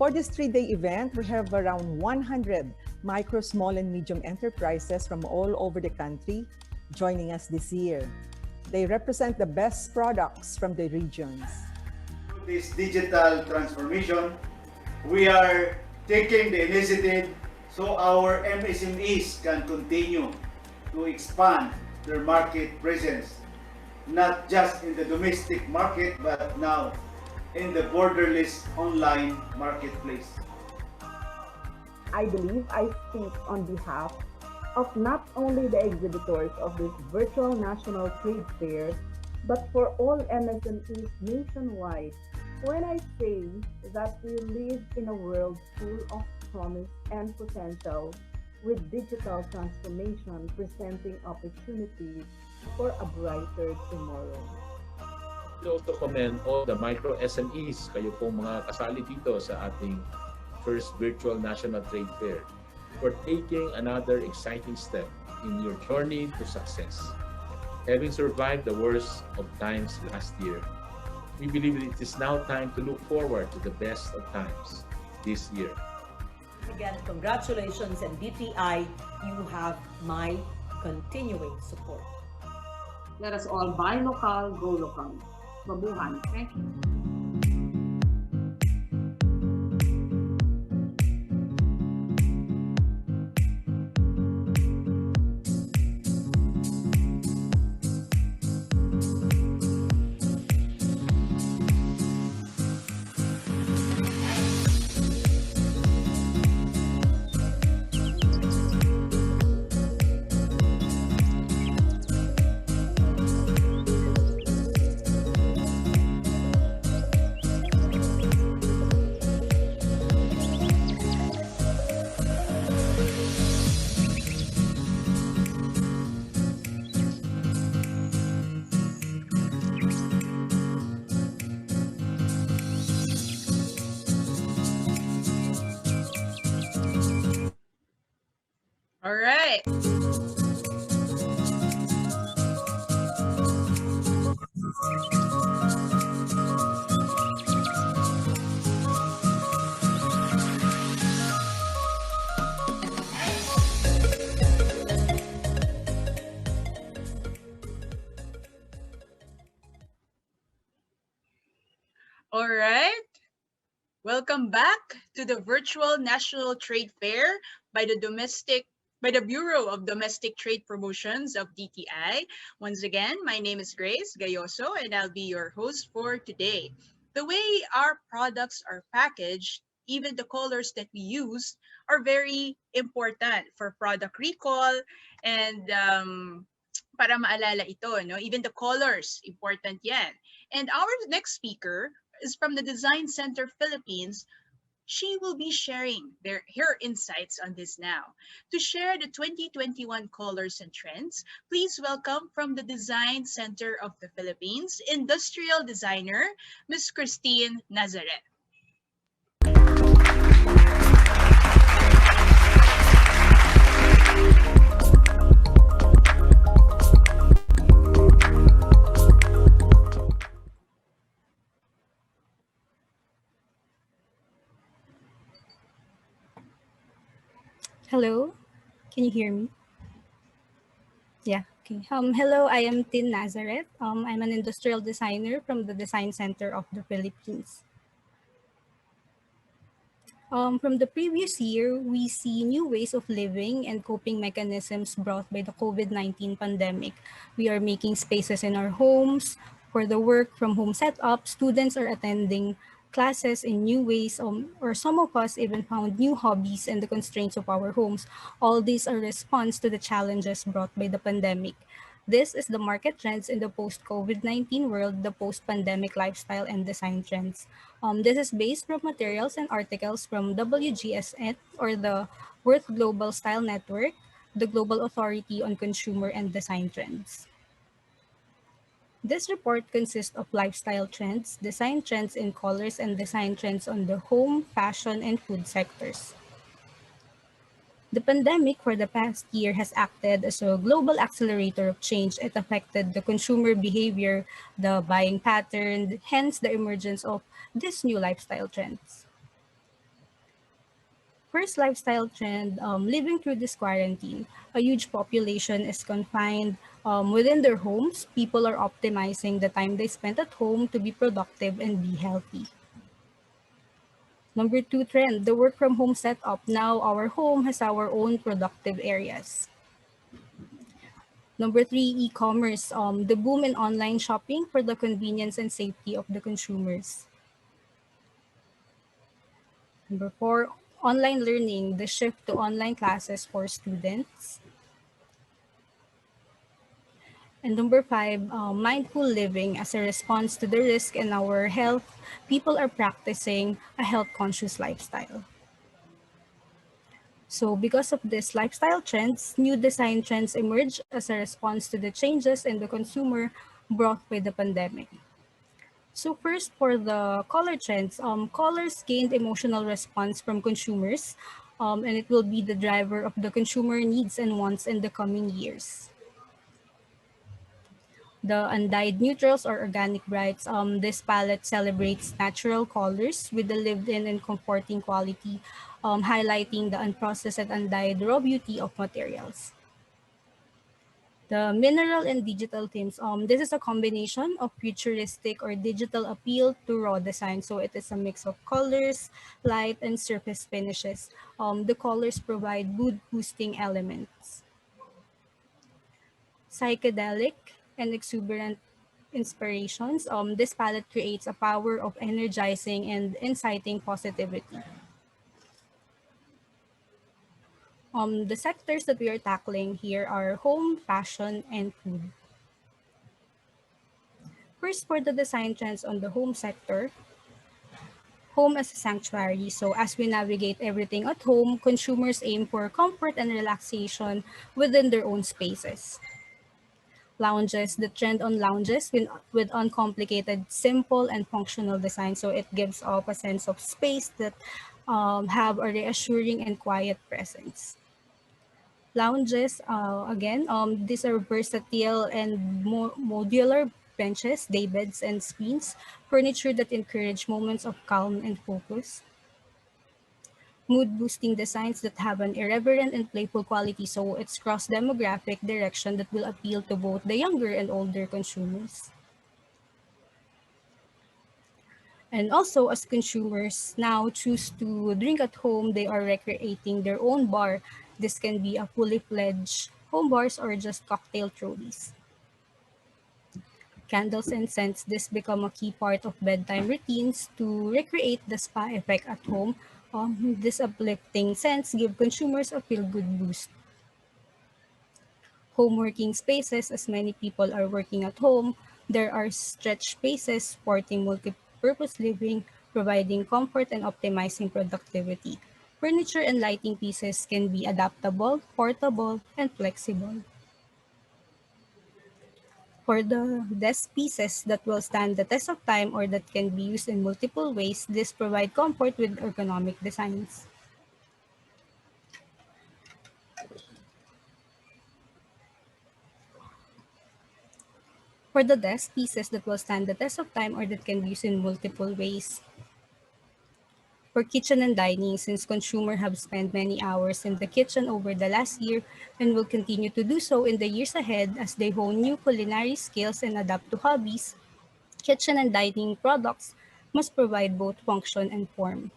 For this 3-day event, we have around 100 micro, small, and medium enterprises from all over the country joining us this year. They represent the best products from the regions. This digital transformation, we are taking the initiative so our MSMEs can continue to expand their market presence, not just in the domestic market, but now in the borderless online marketplace. I believe I speak on behalf of not only the exhibitors of this virtual national trade fair, but for all MSMEs nationwide when I say that we live in a world full of promise and potential, with digital transformation presenting opportunities for a brighter tomorrow. We also commend all the micro SMEs, kayo pong mga kasali dito sa ating first virtual national trade fair, for taking another exciting step in your journey to success. Having survived the worst of times last year, we believe it is now time to look forward to the best of times this year. Again, congratulations, and BPI, you have my continuing support. Let us all buy local, go local. Mabuhay. Thank you. All right. All right. Welcome back to the virtual National Trade Fair by the Bureau of Domestic Trade Promotions of DTI. Once again, my name is Grace Gayoso, and I'll be your host for today. The way our products are packaged, even the colors that we use, are very important for product recall and para maalala ito, no? Even the colors, important yan. And our next speaker is from the Design Center Philippines. She will be sharing her insights on this now. To share the 2021 colors and trends, please welcome from the Design Center of the Philippines, industrial designer, Ms. Christine Nazareth. Hello, can you hear me? Yeah. Okay. Hello, I am Tin Nazareth. I'm an industrial designer from the Design Center of the Philippines. From the previous year, we see new ways of living and coping mechanisms brought by the COVID-19 pandemic. We are making spaces in our homes. For the work from home setup, students are attending classes in new ways, or some of us even found new hobbies in the constraints of our homes. All these are response to the challenges brought by the pandemic. This is the market trends in the post-COVID-19 world, the post-pandemic lifestyle and design trends. This is based from materials and articles from WGSN, or the World Global Style Network, the global authority on consumer and design trends. This report consists of lifestyle trends, design trends in colors, and design trends on the home, fashion, and food sectors. The pandemic for the past year has acted as a global accelerator of change. It affected the consumer behavior, the buying pattern, hence the emergence of these new lifestyle trends. First lifestyle trend, living through this quarantine. A huge population is confined within their homes. People are optimizing the time they spend at home to be productive and be healthy. Number two trend, the work from home setup. Now our home has our own productive areas. Number three, e-commerce. The boom in online shopping for the convenience and safety of the consumers. Number four, online learning. The shift to online classes for students. And number five, mindful living. As a response to the risk in our health, people are practicing a health-conscious lifestyle. So because of these lifestyle trends, new design trends emerge as a response to the changes in the consumer brought by the pandemic. So first, for the color trends, colors gained emotional response from consumers, and it will be the driver of the consumer needs and wants in the coming years. The undyed neutrals or organic brights, this palette celebrates natural colors with the lived-in and comforting quality, highlighting the unprocessed and undyed raw beauty of materials. The mineral and digital themes, this is a combination of futuristic or digital appeal to raw design. So it is a mix of colors, light, and surface finishes. The colors provide mood boosting elements. Psychedelic and exuberant inspirations. This palette creates a power of energizing and inciting positivity. The sectors that we are tackling here are home, fashion, and food. First, for the design trends on the home sector, home as a sanctuary. So as we navigate everything at home, consumers aim for comfort and relaxation within their own spaces. Lounges, the trend on lounges with uncomplicated, simple, and functional design. So it gives off a sense of space that have a reassuring and quiet presence. Lounges, again, these are versatile and modular benches, daybeds, and screens, furniture that encourage moments of calm and focus. Mood-boosting designs that have an irreverent and playful quality, so it's cross-demographic direction that will appeal to both the younger and older consumers. And also, as consumers now choose to drink at home, they are recreating their own bar. This can be a fully fledged home bars or just cocktail trolleys. Candles and scents, this become a key part of bedtime routines to recreate the spa effect at home. This uplifting scents give consumers a feel-good boost. Home working spaces, as many people are working at home, there are stretch spaces supporting multi-purpose living, providing comfort and optimizing productivity. Furniture and lighting pieces can be adaptable, portable, and flexible. For the desk pieces that will stand the test of time or that can be used in multiple ways, this provide comfort with ergonomic designs. For the desk pieces that will stand the test of time or that can be used in multiple ways, For kitchen and dining, since consumers have spent many hours in the kitchen over the last year and will continue to do so in the years ahead as they hone new culinary skills and adapt to hobbies, kitchen and dining products must provide both function and form.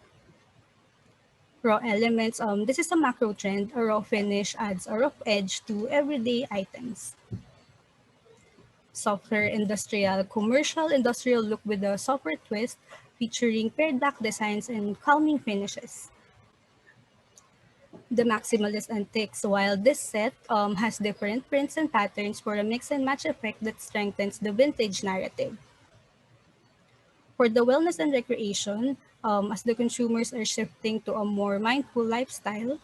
Raw elements, this is a macro trend. A raw finish adds a rough edge to everyday items. Softer industrial, commercial industrial look with a softer twist, featuring pared back designs and calming finishes. The maximalist antiques, while this set has different prints and patterns for a mix and match effect that strengthens the vintage narrative. For the wellness and recreation, as the consumers are shifting to a more mindful lifestyle,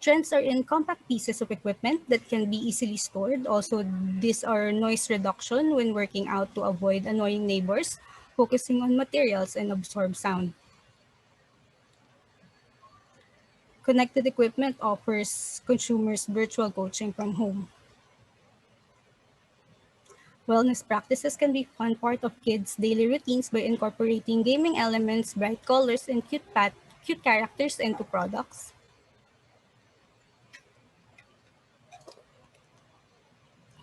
trends are in compact pieces of equipment that can be easily stored. Also, these are noise reduction when working out to avoid annoying neighbors, focusing on materials and absorb sound. Connected equipment offers consumers virtual coaching from home. Wellness practices can be fun part of kids' daily routines by incorporating gaming elements, bright colors, and cute characters into products.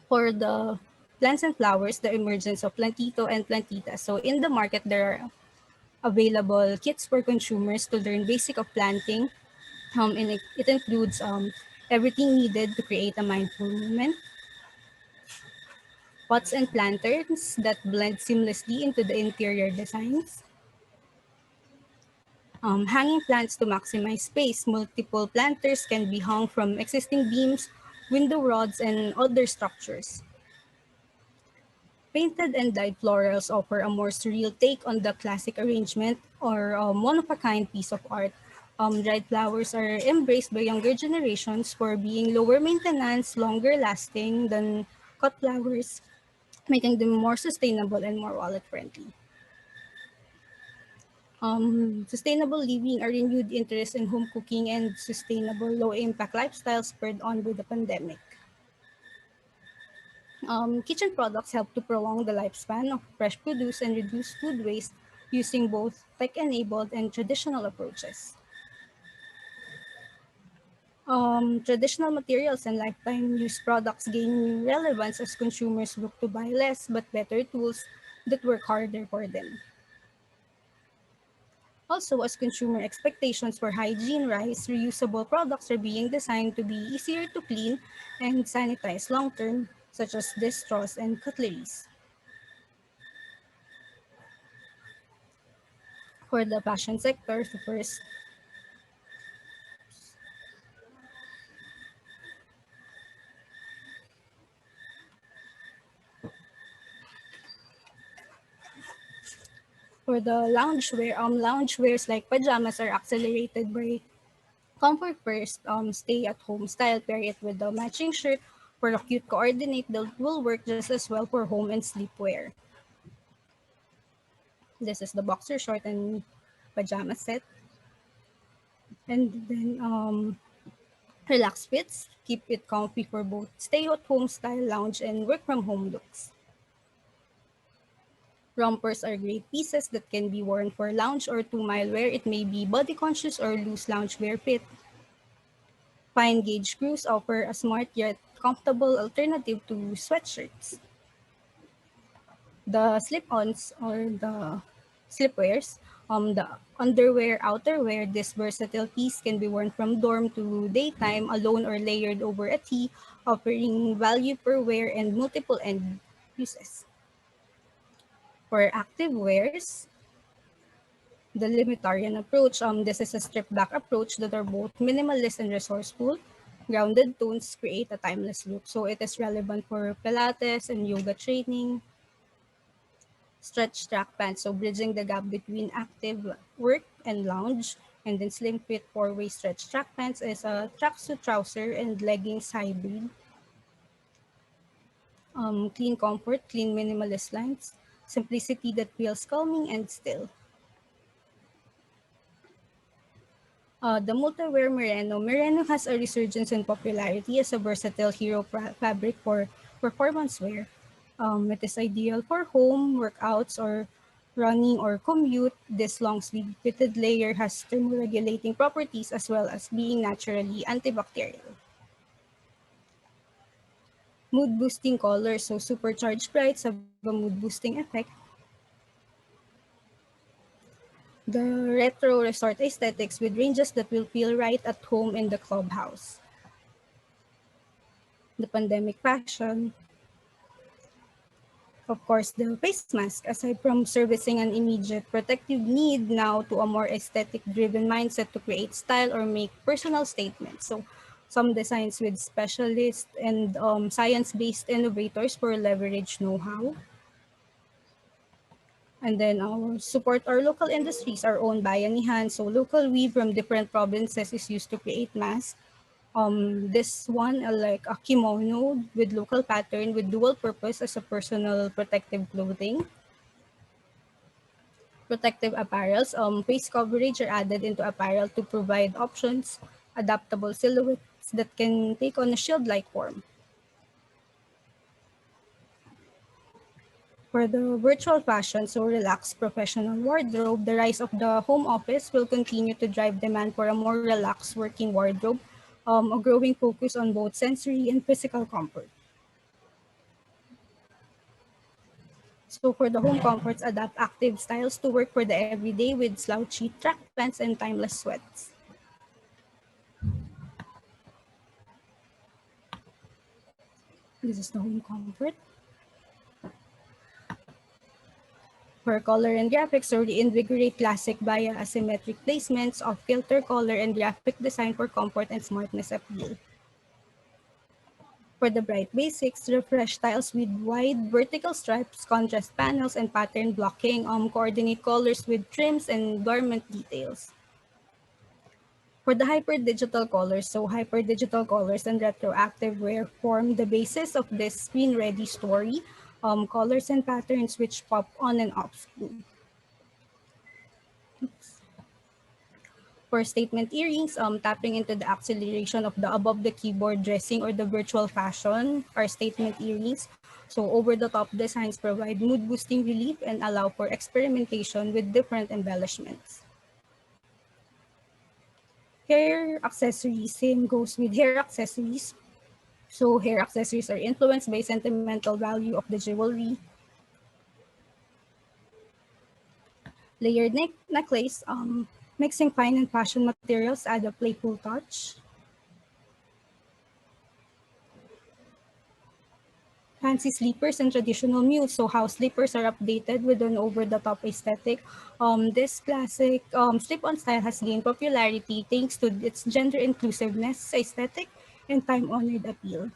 For the plants and flowers, the emergence of plantito and plantita. So in the market, there are available kits for consumers to learn basic of planting. And it includes everything needed to create a mindful movement, pots and planters that blend seamlessly into the interior designs, hanging plants to maximize space. Multiple planters can be hung from existing beams, window rods, and other structures. Painted and dyed florals offer a more surreal take on the classic arrangement or one-of-a-kind piece of art. Dried flowers are embraced by younger generations for being lower maintenance, longer lasting than cut flowers, making them more sustainable and more wallet friendly. Sustainable living, a renewed interest in home cooking and sustainable low-impact lifestyles spurred on by the pandemic. Kitchen products help to prolong the lifespan of fresh produce and reduce food waste using both tech-enabled and traditional approaches. Traditional materials and lifetime use products gain new relevance as consumers look to buy less but better tools that work harder for them. Also, as consumer expectations for hygiene rise, reusable products are being designed to be easier to clean and sanitize long-term, such as dish straws and cutleries. For the fashion sector, so first, for the loungewears like pajamas are accelerated by comfort first, stay at home style, pair it with the matching shirt for a cute coordinate that will work just as well for home and sleepwear. This is the boxer short and pajama set. And then relax fits, keep it comfy for both stay at home style lounge and work from home looks. Rompers are great pieces that can be worn for lounge or 2 mile wear. It may be body conscious or loose loungewear fit. Fine gauge screws offer a smart yet comfortable alternative to sweatshirts. The slip-ons or the slipwears, the underwear, outerwear, this versatile piece can be worn from dorm to daytime, alone or layered over a tee, offering value per wear and multiple end uses. For active wears, the limitarian approach, this is a stripped back approach that are both minimalist and resourceful. Grounded tones create a timeless look. So it is relevant for Pilates and yoga training. Stretch track pants, so bridging the gap between active work and lounge. And then slim fit 4-way stretch track pants is a tracksuit trouser and leggings hybrid. Clean comfort, clean minimalist lines. Simplicity that feels calming and still. The multi-wear merino. Merino has a resurgence in popularity as a versatile hero fabric for performance wear. It is ideal for home, workouts, or running or commute. This long sleeve fitted layer has thermoregulating properties as well as being naturally antibacterial. Mood boosting colors, so supercharged brights have a mood boosting effect. The retro resort aesthetics with ranges that will feel right at home in the clubhouse. The pandemic fashion, of course, the face mask, aside from servicing an immediate protective need now to a more aesthetic-driven mindset to create style or make personal statements. So some designs with specialists and science-based innovators for leverage know-how. And then our support our local industries, our own bayanihan. So local weave from different provinces is used to create masks. This one, like a kimono with local pattern with dual purpose as a personal protective clothing. Protective apparels, face coverage are added into apparel to provide options, adaptable silhouettes that can take on a shield-like form. For the virtual fashion, so relaxed professional wardrobe, the rise of the home office will continue to drive demand for a more relaxed working wardrobe, a growing focus on both sensory and physical comfort. So for the home comforts, adapt active styles to work for the everyday with slouchy track pants and timeless sweats. This is the home comfort. For color and graphics, so reinvigorate classic via asymmetric placements of filter color and graphic design for comfort and smartness appeal. For the bright basics, refresh styles with wide vertical stripes, contrast panels, and pattern blocking. Coordinate colors with trims and garment details. For the hyper-digital colors, so hyper-digital colors and retroactive wear form the basis of this screen-ready story, colors and patterns which pop on and off screen. For statement earrings, tapping into the acceleration of the above the keyboard dressing or the virtual fashion are statement earrings. So over-the-top designs provide mood-boosting relief and allow for experimentation with different embellishments. Hair accessories, same goes with hair accessories. So hair accessories are influenced by sentimental value of the jewelry. Layered necklace, mixing fine and fashion materials add a playful touch. Fancy sleepers and traditional mules. So how sleepers are updated with an over-the-top aesthetic. This classic slip-on style has gained popularity thanks to its gender inclusiveness aesthetic and time-honored appeal.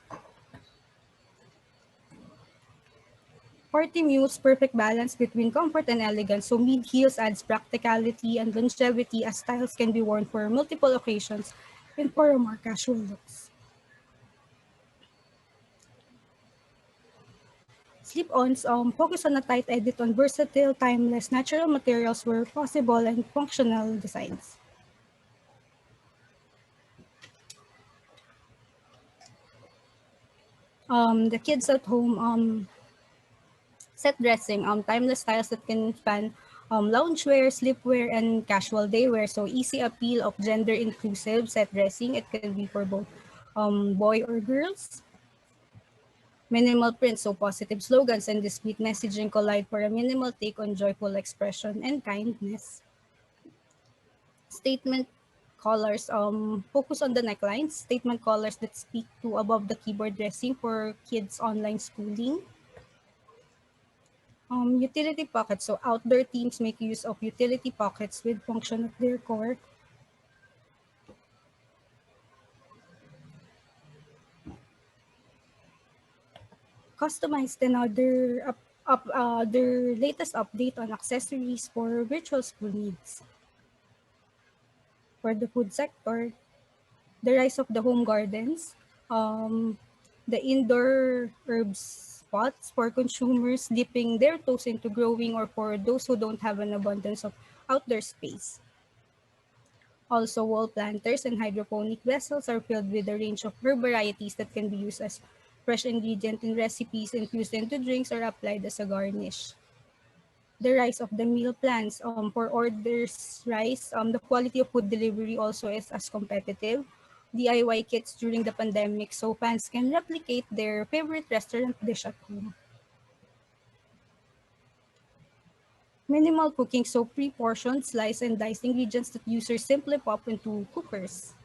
Party mules, perfect balance between comfort and elegance. So mid heels adds practicality and longevity as styles can be worn for multiple occasions and for more casual looks. Slip-ons focus on a tight edit on versatile, timeless, natural materials where possible and functional designs. The kids at home set dressing, timeless styles that can span loungewear, sleepwear, and casual daywear. So easy appeal of gender inclusive set dressing. It can be for both boy or girls. Minimal print, so positive slogans and discreet messaging collide for a minimal take on joyful expression and kindness. Statement colors, focus on the necklines. Statement colors that speak to above the keyboard dressing for kids' online schooling. Utility pockets, so outdoor teams make use of utility pockets with function at their core. Customized another their latest update on accessories for virtual school needs. For the food sector, the rise of the home gardens, the indoor herbs spots for consumers dipping their toes into growing or for those who don't have an abundance of outdoor space. Also, wall planters and hydroponic vessels are filled with a range of herb varieties that can be used as fresh ingredient in recipes, infused into drinks, or applied as a garnish. the rise of the meal plans. For orders rise, the quality of food delivery also is as competitive. DIY kits during the pandemic so fans can replicate their favorite restaurant dish at home. Minimal cooking, so pre-portioned, slice and diced ingredients that users simply pop into cookers.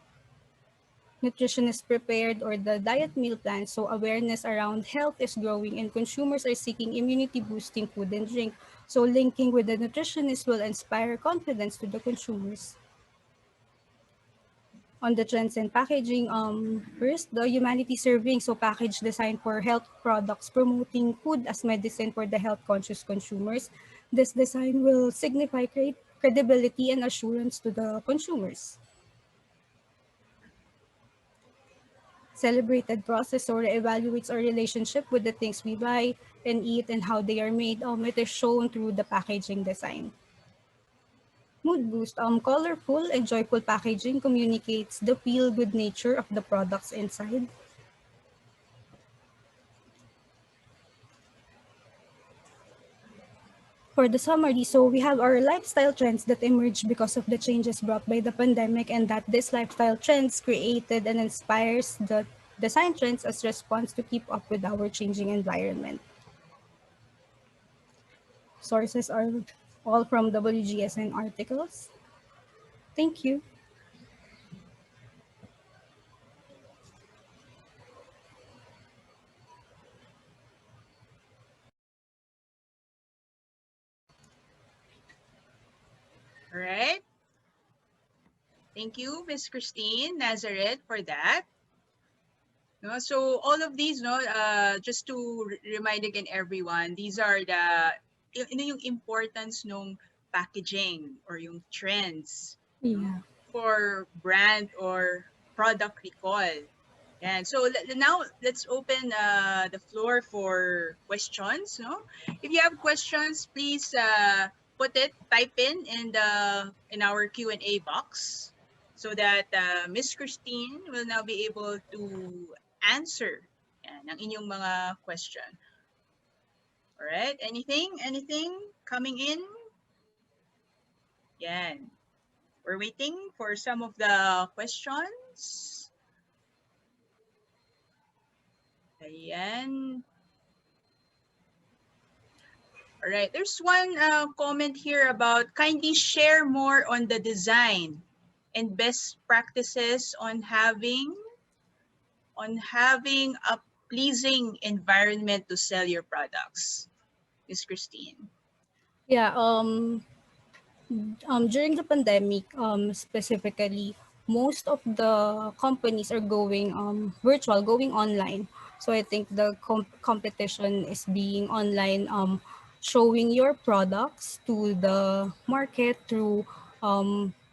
Nutritionist prepared or the diet meal plan, so awareness around health is growing and consumers are seeking immunity boosting food and drink. So linking with the nutritionist will inspire confidence to the consumers. On the trends and packaging, first, the humanity serving, so package designed for health products, promoting food as medicine for the health conscious consumers. This design will signify credibility and assurance to the consumers. Celebrated process or evaluates our relationship with the things we buy and eat and how they are made. It is shown through the packaging design. Mood boost, colorful and joyful packaging communicates the feel-good nature of the products inside. For the summary, so we have our lifestyle trends that emerged because of the changes brought by the pandemic, and that this lifestyle trends created and inspires the design trends as response to keep up with our changing environment. Sources are all from WGSN articles. Thank you. All right. Thank you, Miss Christine Nazareth, for that. No, so all of these, no, just to remind again everyone, these are yung importance ng packaging or yung trends, no, Yeah. for brand or product recall. And so now let's open the floor for questions. No, if you have questions, please type in our Q&A box, so that Miss Christine will now be able to answer yan, ang inyong mga question. All right, anything coming in? Yan. We're waiting for some of the questions. Ayan. All right, there's one comment here about kindly share more on the design and best practices on having a pleasing environment to sell your products. Miss Christine. Yeah. During the pandemic, specifically, most of the companies are going virtual, going online. So I think the competition is being online, showing your products to the market through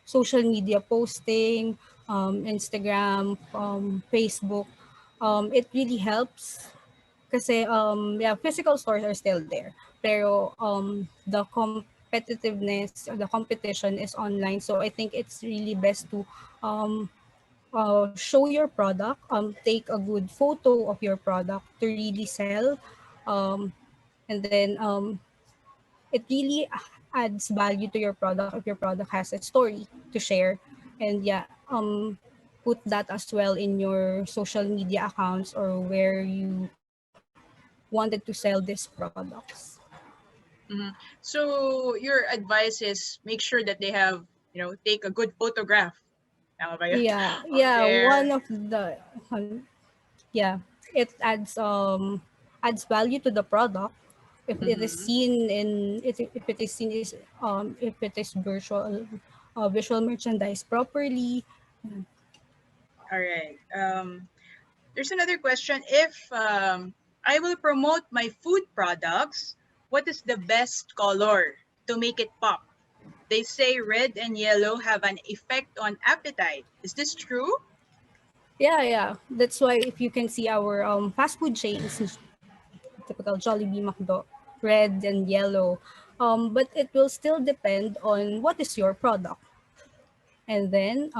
social media posting, Instagram, Facebook. It really helps kasi yeah, physical stores are still there. Pero the competitiveness or the competition is online. So I think it's really best to show your product, take a good photo of your product to really sell. And then it really adds value to your product if your product has a story to share. And yeah, put that as well in your social media accounts or where you wanted to sell these products. Mm-hmm. So your advice is make sure that they have, take a good photograph. Tama ba yun? Yeah, Of yeah. their, One of the yeah, it adds value to the product if it is Mhm. seen in if it is seen is if it is visual merchandise properly. All right. There's another question. If I will promote my food products, what is the best color to make it pop? They say red and yellow have an effect on appetite. Is this true? Yeah. That's why if you can see our fast food chains, typical Jollibee, McDo, red and yellow. But it will still depend on what is your product. And then,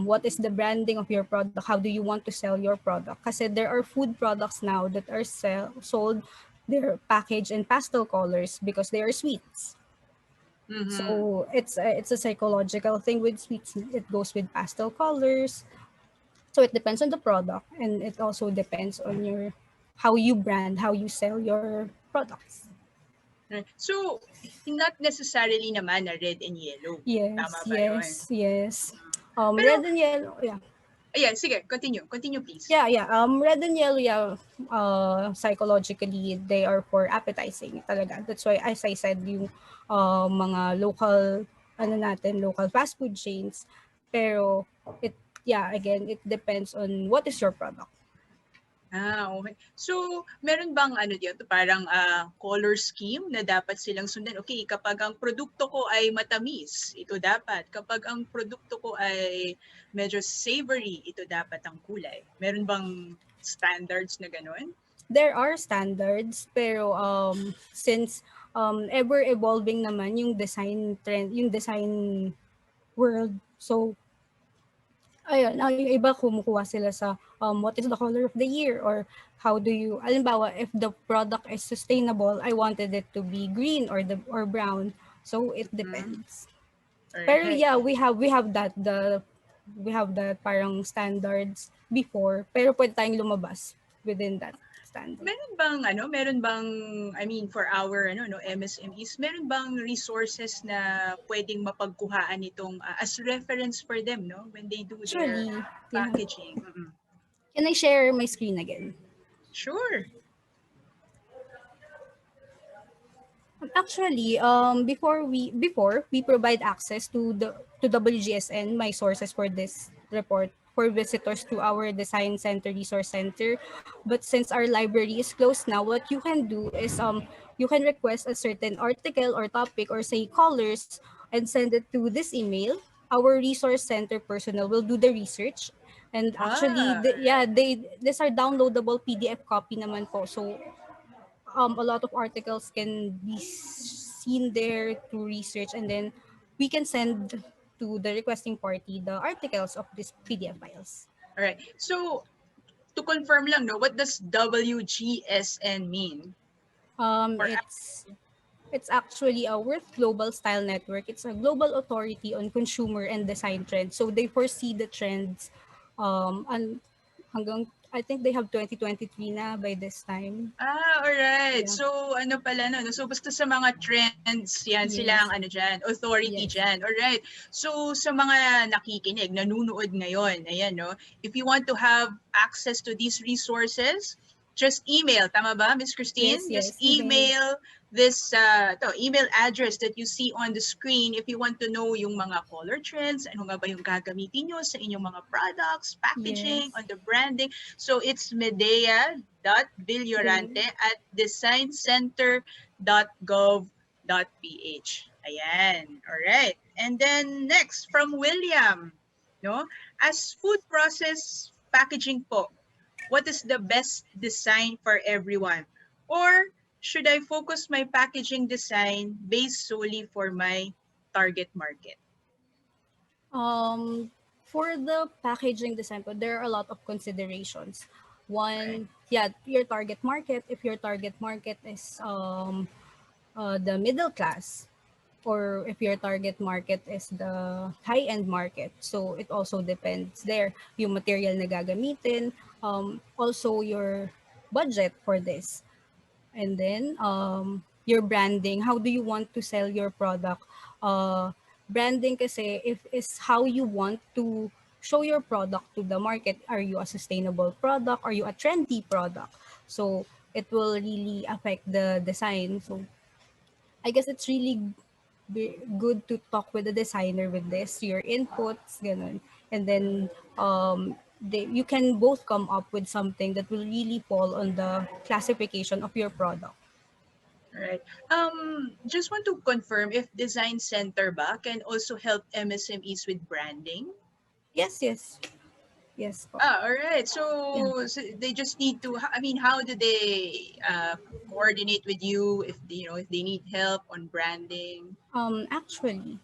what is the branding of your product? How do you want to sell your product? Kasi there are food products now that are sold, they're packaged in pastel colors because they are sweets. Mm-hmm. So it's a psychological thing with sweets. It goes with pastel colors. So it depends on the product, and it also depends on your how you brand, how you sell your products. Right. So, not necessarily naman na red and yellow. Yes, Tama ba yun? yes, yes. Pero, Red and yellow, yeah. ayan, sige, continue. Continue, please. Yeah, yeah. Red and yellow, yeah. Psychologically, they are for appetizing talaga. That's why, as I said, yung mga local, local fast food chains. Pero, it, yeah, again, it depends on what is your product. Okay. So, meron bang ano dito, parang color scheme na dapat silang sundan? Okay, kapag ang produkto ko ay matamis, ito dapat. Kapag ang produkto ko ay medyo savory, ito dapat ang kulay. Meron bang standards na gano'n? There are standards, pero since ever evolving naman yung design trend, yung design world. So, ayun, yung iba kumukuha sila sa what is the color of the year, or how do you, alimbawa, if the product is sustainable, I wanted it to be green or brown. So it depends. Pero Alright. yeah, we have that parang standards before, pero pwede tayong lumabas within that standard. Meron bang I mean for our MSMEs, meron bang resources na pwedeng mapagkuhaan itong as reference for them when they do their Actually, yeah. packaging? Can I share my screen again? Sure. Actually, before we provide access to WGSN, my sources for this report, for visitors to our design center, resource center. But since our library is closed now, what you can do is you can request a certain article or topic, or say colors, and send it to this email. Our resource center personnel will do the research. And actually, these are downloadable PDF copy naman po. So a lot of articles can be seen there to research, and then we can send to the requesting party the articles of these PDF files. All right. So to confirm lang, what does WGSN mean? It's actually a World Global Style Network. It's a global authority on consumer and design trends. So they foresee the trends and hanggang I think they have 2023 na by this time. Alright. Yeah. So, pala, So, basta sa mga trends, yan, Yes. sila ang authority Yes. dyan. Alright. So, sa mga nakikinig, nanunood ngayon, ayan, if you want to have access to these resources, just email. Tama ba, Ms. Christine? Yes, Just email this email address that you see on the screen if you want to know yung mga color trends, ano nga ba yung gagamitin nyo sa inyong mga products, packaging, Yes. on the branding. So it's medea.designcenter.gov.ph. Ayan. All right. And then next from William, as food process packaging po, what is the best design for everyone? Or should I focus my packaging design based solely for my target market? For the packaging design, there are a lot of considerations. One, your target market. If your target market is the middle class, or if your target market is the high-end market. So it also depends there. Yung material na gagamitin, also your budget for this. And then your branding. How do you want to sell your product? Branding kasi is how you want to show your product to the market. Are you a sustainable product? Are you a trendy product? So it will really affect the design. So I guess it's really good to talk with the designer with this, your inputs, ganun. And then you can both come up with something that will really fall on the classification of your product. Right. Just want to confirm if Design Center ba can also help MSMEs with branding? Yes. Po. All right. So they just need to. I mean, how do they coordinate with you if they need help on branding? Actually,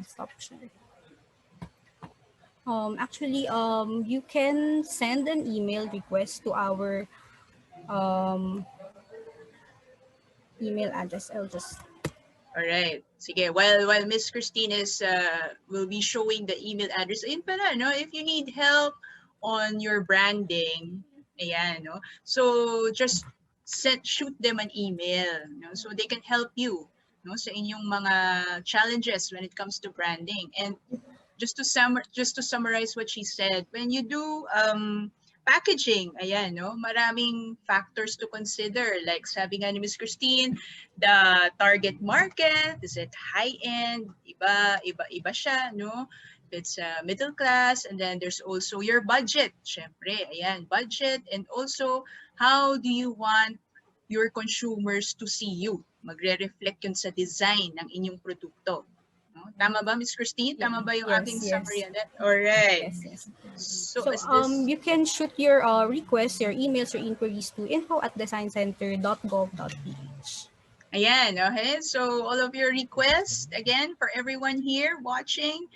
stop sharing. You can send an email request to our email address. I'll just All right. Sige, while Miss Christine is will be showing the email address. Ayun pala, no? If you need help on your branding, ayan, no? So just shoot them an email, no? So they can help you, no, sa inyong mga challenges when it comes to branding. And just to summarize what she said, when you do packaging, ayan, no, maraming factors to consider. Like sabi nga ni Miss Christine, the target market, is it high end? Iba siya, no? It's middle class, and then there's also your budget. Syempre, ayan, budget, and also how do you want your consumers to see you? Magre-reflect yun sa design ng inyong produkto. No? Tama ba, Miss Christine? Tama ba yung aking summary on that? All right. Yes. So, is So this... you can shoot your requests, your emails, your inquiries to info@designcenter.gov.ph. Ayan, okay? So all of your requests, again, for everyone here watching,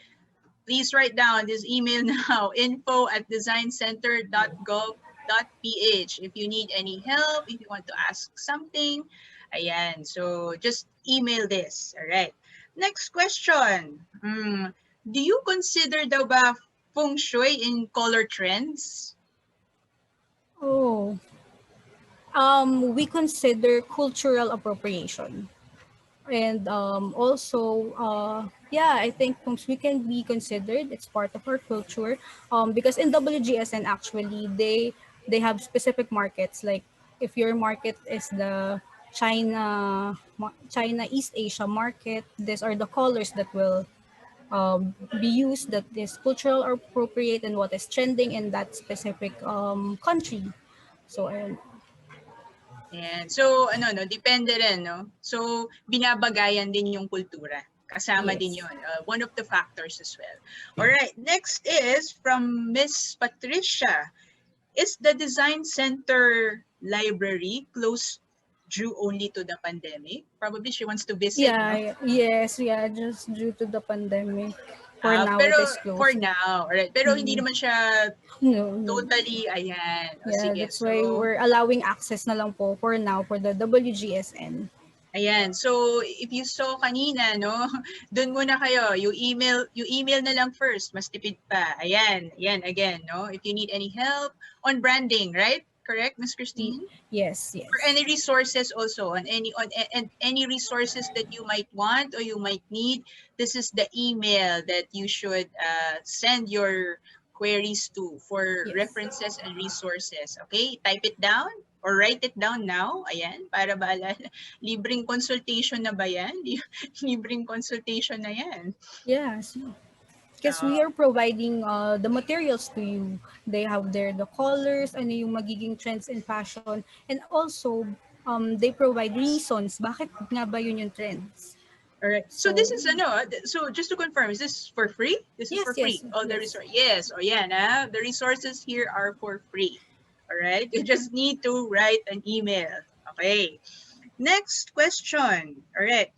please write down this email now, info@designcenter.gov.ph. If you need any help, if you want to ask something, ayan. So just email this, all right? Next question. Do you consider daw ba feng shui in color trends? Oh. We consider cultural appropriation. And also, I think we can be considered, it's part of our culture. Because in WGSN, actually, they have specific markets. Like if your market is the China East Asia market, these are the colors that will be used, that is cultural appropriate and what is trending in that specific country. So Ayan. So, no, depende rin, no? So, binabagayan din yung kultura. Kasama din yun. One of the factors as well. All right. Next is from Miss Patricia. Is the Design Center library closed due only to the pandemic? Probably she wants to visit, no? Just due to the pandemic. For now, pero, it is closed. For now, right? Pero hindi naman siya No. totally, ayan. Sige, that's why we're allowing access na lang po for now for the WGSN. Ayan. So, if you saw kanina, no, dun muna kayo. You email na lang first. Mas tipid pa. Ayan. Again, no? If you need any help on branding, right? Correct, Ms. Christine? Yes. For any resources also, on any resources that you might want or you might need, this is the email that you should send your queries to for references and resources. Okay? Type it down or write it down now. Ayan, para baalala. Libreng consultation na ba yan? Libreng consultation na yan. Yes. Because we are providing the materials to you. They have the colors, ano yung magiging trends in fashion. And also, they provide reasons. Bakit nga ba yun yung trends? All right. So this is so just to confirm, is this for free? This is for free. All the resources. Yes. Oh yeah, the resources here are for free. All right. You just need to write an email. Okay. Next question. All right.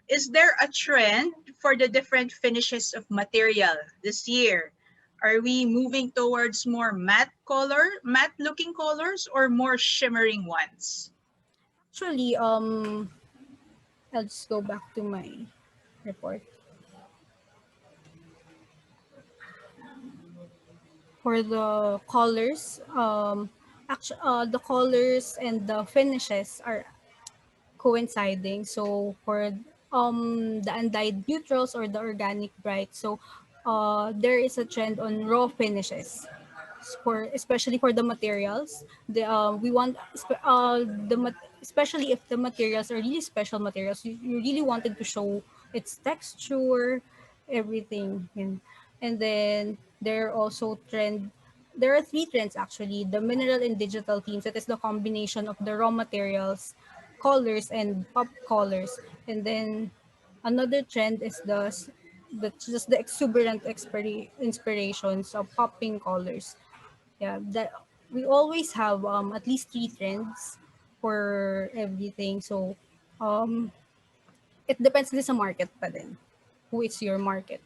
Is there a trend for the different finishes of material this year? Are we moving towards more matte looking colors or more shimmering ones? Actually, I'll just go back to my report. For the colors, the colors and the finishes are coinciding. So for the undyed neutrals or the organic bright, so there is a trend on raw finishes. Especially for the materials, we want especially if the materials are really special materials, you really wanted to show its texture, everything. And then there are three trends actually: the mineral and digital themes. That is the combination of the raw materials, colors, and pop colors. And then another trend is just the exuberant inspirations of popping colors. That we always have at least three trends for everything. So it depends din sa market pa din. Who is your market?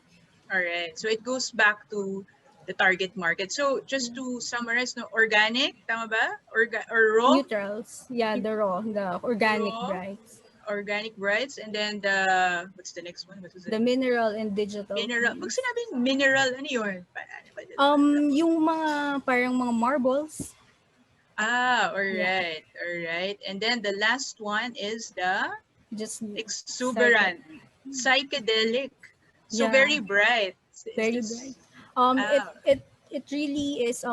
All right. So it goes back to the target market. So just to summarize, no, organic, tama ba? Or raw? Neutrals. The raw, the organic brights. organic brights, and then the, what's the next one? What was it? The mineral and digital Mineral. Pag keys. sinabing mineral, ano yun? Yung mga parang mga marbles. All Yeah. right, all right. And then the last one is the Just exuberant, psychedelic. So Yeah. very bright. Very It's- bright. Ah, It really is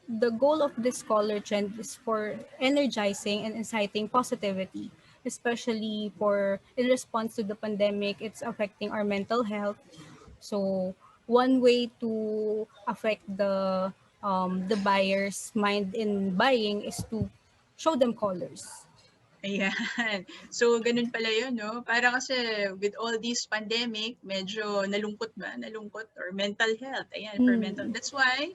the goal of this color trend is for energizing and inciting positivity, especially for in response to the pandemic. It's affecting our mental health. So one way to affect the buyer's mind in buying is to show them colors. ayan. So, ganun pala yun, no? Para kasi with all this pandemic, medyo nalungkot or mental health. Ayan, for mental. That's why,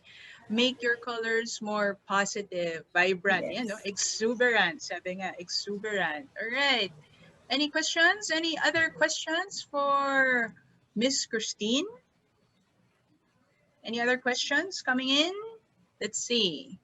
make your colors more positive, vibrant. Ayan, no? Yes. Exuberant. Sabi nga, exuberant. All right. Any questions? Any other questions for Miss Christine? Any other questions coming in? Let's see.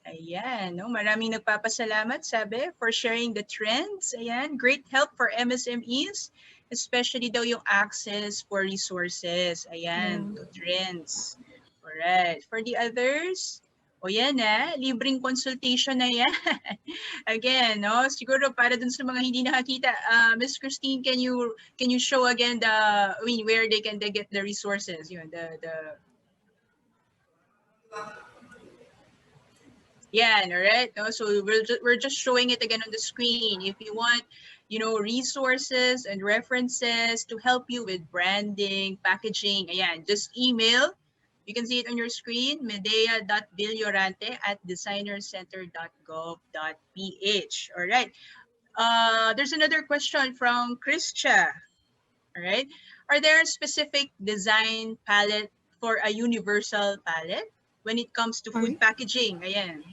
Ayan, no? Maraming nagpapasalamat, sabi, for sharing the trends. Ayan, great help for MSMEs, especially daw yung access for resources. Ayan, to trends. Alright. For the others, o yan libreng consultation na yan. Again, no? Siguro para dun sa mga hindi nakakita, Miss Christine, can you show again where they get the resources, yun, the Yeah, all right. No, so we're just showing it again on the screen. If you want, resources and references to help you with branding, packaging, ayan, just email. You can see it on your screen, medea.villorante@designercenter.gov.ph. All right. There's another question from Christia. All right. Are there specific design palette for a universal palette when it comes to food packaging? Ayan.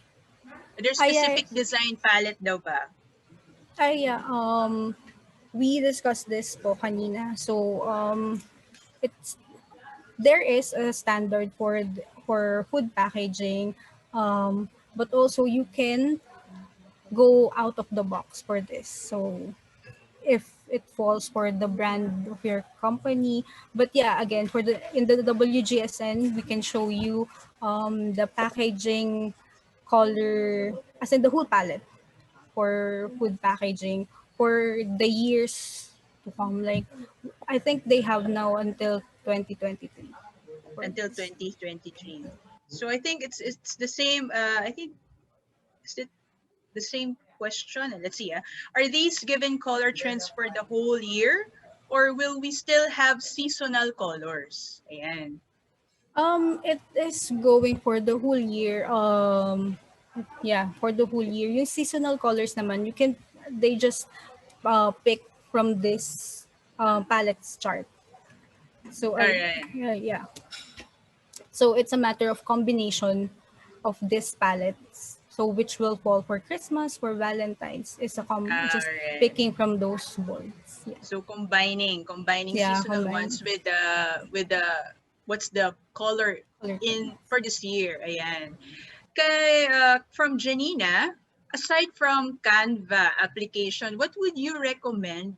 There's specific design palette daw ba? We discussed this po kanina. So, there is a standard for food packaging, but also you can go out of the box for this. So, if it falls for the brand of your company, but yeah, again, in the WGSN, we can show you the packaging color, as in the whole palette for food packaging for the years to come. Like, I think they have now until 2023. Until 2023. So I think it's the same. I think is it the same question? Let's see. Are these given color trends for the whole year, or will we still have seasonal colors? Ayan. It is going for the whole year. Yeah, for the whole year. Yung seasonal colors naman, they just pick from this palettes chart. So, Alright. yeah. So, it's a matter of combination of these palettes. So, which will fall for Christmas, for Valentine's, is just picking from those boards. Yeah. So, combining seasonal ones with the what's the color in for this year. Ayan. Kay, from Janina, aside from Canva application, what would you recommend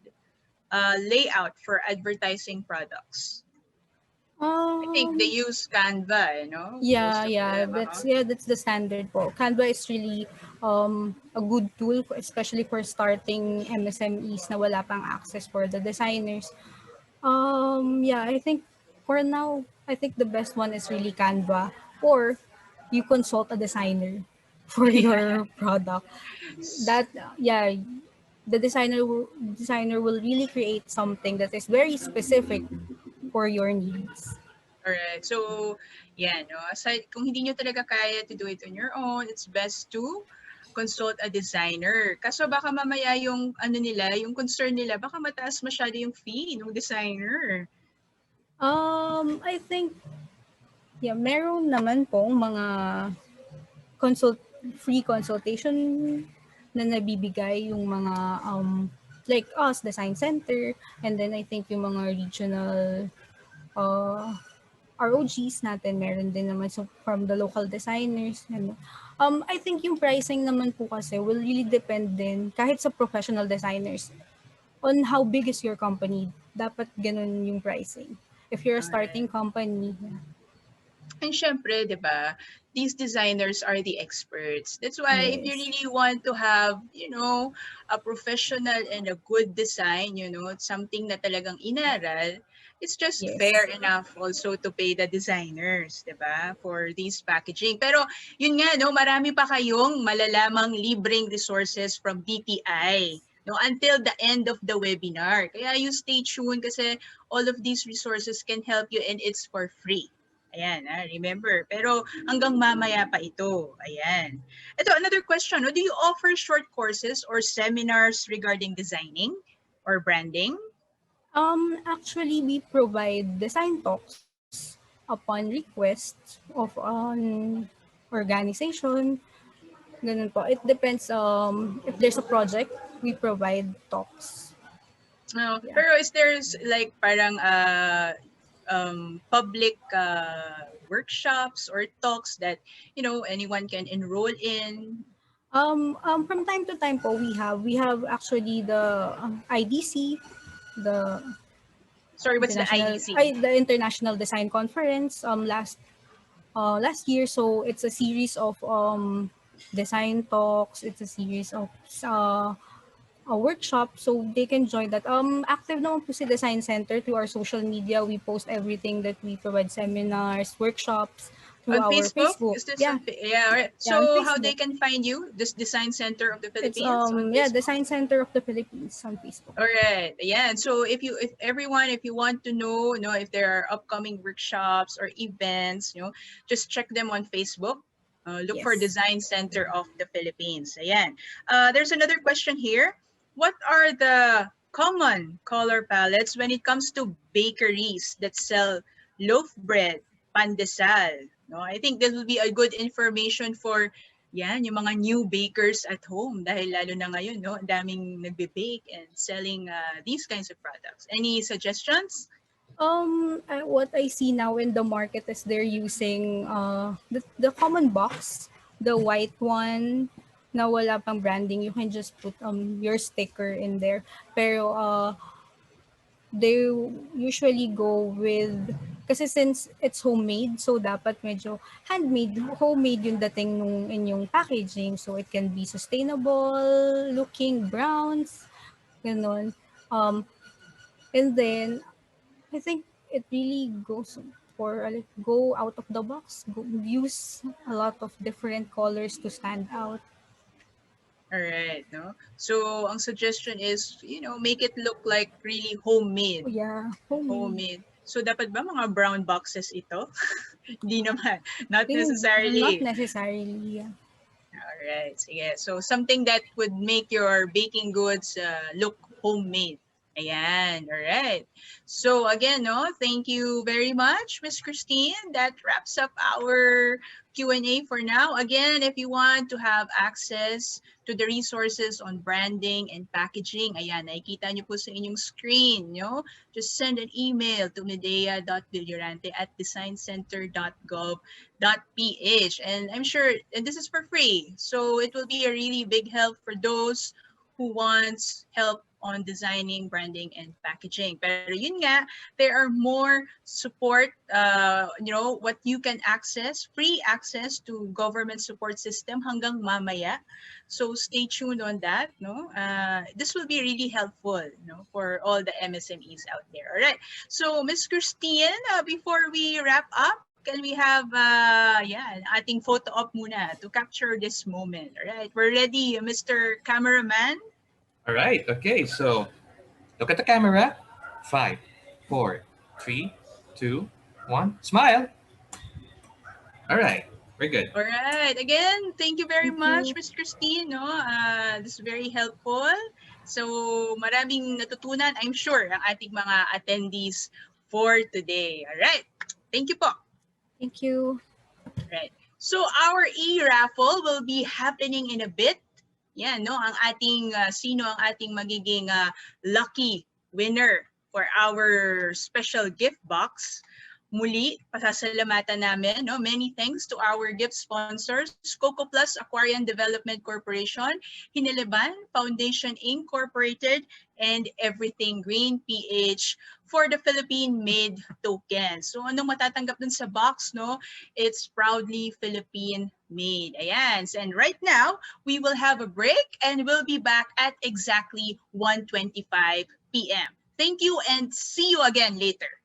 layout for advertising products? I think they use Canva, Yeah, that's the standard po. Canva is really a good tool, especially for starting MSMEs na wala pang access for the designers. Yeah, I think for now, I think the best one is really Canva, or you consult a designer for your product. The designer will really create something that is very specific for your needs. Alright. So, aside, kung hindi nyo talaga kaya to do it on your own, it's best to consult a designer. Kaso baka mamaya yung yung concern nila, baka mataas masyado yung fee ng designer. I think meron naman pong mga free consultation na nabibigay yung mga like us, Design Center, and then I think yung mga regional ROGs natin, meron din naman from the local designers. I think yung pricing naman po kasi will really depend din kahit sa professional designers. on how big is your company. Dapat ganun yung pricing. If you're a starting Alright. company, yeah. And syempre, di ba, these designers are the experts. That's why if you Yes. really want to have, a professional and a good design, it's something na talagang inaral, it's just fair Yes. enough also to pay the designers, di ba, for these packaging. Pero yun nga, no, marami pa kayong malalamang libreng resources from DTI. No, until the end of the webinar. Kaya you stay tuned kasi all of these resources can help you and it's for free. Ayan, remember. Pero hanggang mamaya pa ito. Ayan. Ito, another question. Do you offer short courses or seminars regarding designing or branding? Actually, we provide design talks upon request of an organization. Ganun po. It depends if there's a project, we provide talks. No, Yeah. pero is there's like parang public workshops or talks that anyone can enroll in? From time to time po, we have actually the IDC, the Sorry, what's the IDC? the International Design Conference last year. So it's a series of design talks. It's a series of a workshop, so they can join that. Active naman po si Design Center through our social media. We post everything that we provide, seminars, workshops through On our Facebook? Facebook. Is this Yeah, yeah, all right. yeah, on So how they Facebook. can find you? This Design Center of the It's Philippines on Facebook? Design Center of the Philippines on Facebook. All right. Yeah. So if you want to know, if there are upcoming workshops or events, just check them on Facebook. Look for Yes. Design Center of the Philippines. Ayan. There's another question here. What are the common color palettes when it comes to bakeries that sell loaf bread, pandesal? No, I think this will be a good information for yung mga new bakers at home dahil lalo na ngayon, ang daming nagbe-bake and selling these kinds of products. Any suggestions? What I see now in the market is they're using the common box, the white one na wala pang branding. You can just put your sticker in there. Pero they usually go with, kasi since it's homemade, so dapat medyo handmade, homemade yung dating nung inyong packaging. So it can be sustainable looking browns, ganun. And then I think it really goes for go out of the box, use a lot of different colors to stand out. All right, no? So ang suggestion is, make it look like really homemade. Oh, yeah, homemade. So dapat ba mga brown boxes ito? Hindi naman. Not Not necessarily. necessarily, yeah. All right. Sige. So something that would make your baking goods look homemade. Ayan. All right. So again, thank you very much, Miss Christine. That wraps up our Q&A for now. Again, if you want to have access to the resources on branding and packaging, ayan, nakikita nyo po sa inyong screen, just send an email to medea.villorante@designcenter.gov.ph. And I'm sure, and this is for free, so it will be a really big help for those who wants help on designing, branding, and packaging. Pero yun nga, there are more support, what you can access, free access to government support system hanggang mamaya. So stay tuned on that. This will be really helpful for all the MSMEs out there. All right. So Ms. Christine, before we wrap up, can we have an ating photo op muna to capture this moment? All right. We're ready, Mr. Cameraman. All right. Okay. So look at the camera. 5, 4, 3, 2, 1. Smile. All right. Very good. All right. Again, thank you very much, you. Ms. Christine. This is very helpful. So maraming natutunan, I'm sure, ang ating mga attendees for today. All right. Thank you po. Thank you. Right. So our e-raffle will be happening in a bit. Yan, ang ating sino ang ating magiging lucky winner for our special gift box. Muli, pasasalamatan namin. Many thanks to our gift sponsors, Coco Plus Aquarian Development Corporation, Hiniliban Foundation Incorporated, and Everything Green PH for the Philippine-made token. So anong matatanggap dun sa box, no? It's proudly Philippine-made. Ayan. And right now, we will have a break and we'll be back at exactly 1:25 p.m. Thank you and see you again later.